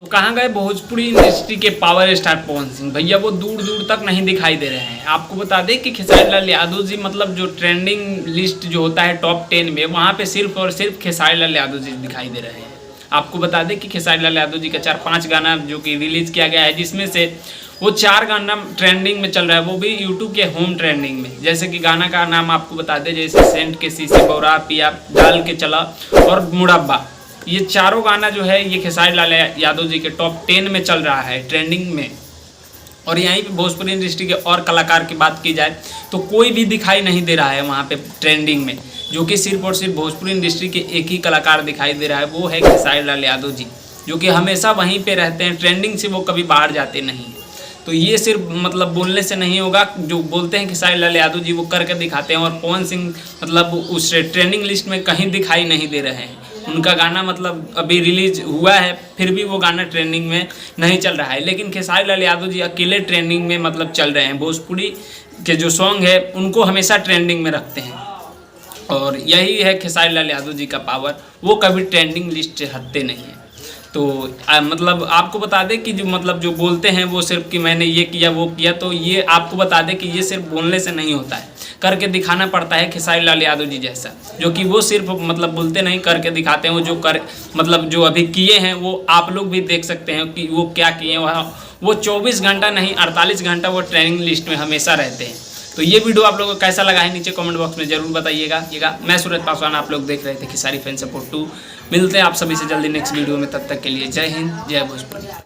तो कहाँ गए भोजपुरी इंडस्ट्री के पावर स्टार पवन सिंह भैया? वो दूर दूर तक नहीं दिखाई दे रहे हैं। आपको बता दें कि खेसारी लाल यादव जी मतलब जो ट्रेंडिंग लिस्ट जो होता है टॉप 10 में, वहाँ पे सिर्फ और सिर्फ खेसारी लाल यादव जी दिखाई दे रहे हैं। आपको बता दें कि खेसारी लाल यादव जी का 4-5 गाना जो कि रिलीज किया गया है, जिसमें से वो 4 गाना ट्रेंडिंग में चल रहा है, वो भी यूट्यूब के होम ट्रेंडिंग में। जैसे कि गाना का नाम आपको बता दें, जैसे सेंट के शीशे बौरा पिया डाल के चला और मुरब्बा, ये चारों गाना जो है ये खेसारी लाल यादव जी के टॉप 10 में चल रहा है ट्रेंडिंग में। और यहीं पे भोजपुरी इंडस्ट्री के और कलाकार की बात की जाए तो कोई भी दिखाई नहीं दे रहा है वहाँ पे ट्रेंडिंग में, जो कि सिर्फ और सिर्फ भोजपुरी इंडस्ट्री के एक ही कलाकार दिखाई दे रहा है, वो है खेसारी लाल यादव जी, जो कि हमेशा वहीं पे रहते हैं, ट्रेंडिंग से वो कभी बाहर जाते नहीं। तो ये सिर्फ मतलब बोलने से नहीं होगा, जो बोलते हैं खेसारी लाल यादव जी वो करके दिखाते हैं। और पवन सिंह मतलब उस ट्रेंडिंग लिस्ट में कहीं दिखाई नहीं दे रहे हैं। उनका गाना मतलब अभी रिलीज हुआ है, फिर भी वो गाना ट्रेंडिंग में नहीं चल रहा है, लेकिन खेसारी लाल यादव जी अकेले ट्रेंडिंग में मतलब चल रहे हैं। भोजपुरी के जो सॉन्ग है उनको हमेशा ट्रेंडिंग में रखते हैं, और यही है खेसारी लाल यादव जी का पावर, वो कभी ट्रेंडिंग लिस्ट से हटते नहीं हैं। तो मतलब आपको बता दें कि जो मतलब जो बोलते हैं वो सिर्फ कि मैंने ये किया वो किया, तो ये आपको बता दें कि ये सिर्फ बोलने से नहीं होता है, करके दिखाना पड़ता है खेसारी लाल यादव जी जैसा, जो कि वो सिर्फ मतलब बोलते नहीं करके दिखाते हैं। वो जो कर मतलब जो अभी किए हैं वो आप लोग भी देख सकते हैं कि वो क्या किए हैं। वो 24 घंटा नहीं 48 घंटा वो ट्रेनिंग लिस्ट में हमेशा रहते हैं। तो ये वीडियो आप लोगों को कैसा लगा है नीचे कमेंट बॉक्स में जरूर बताइएगा। मैं सूरज पासवान, आप लोग देख रहे थे खेसारी फैन सपोर्ट 2। मिलते हैं आप सभी से जल्दी नेक्स्ट वीडियो में, तब तक के लिए जय हिंद, जय भोजपुरी।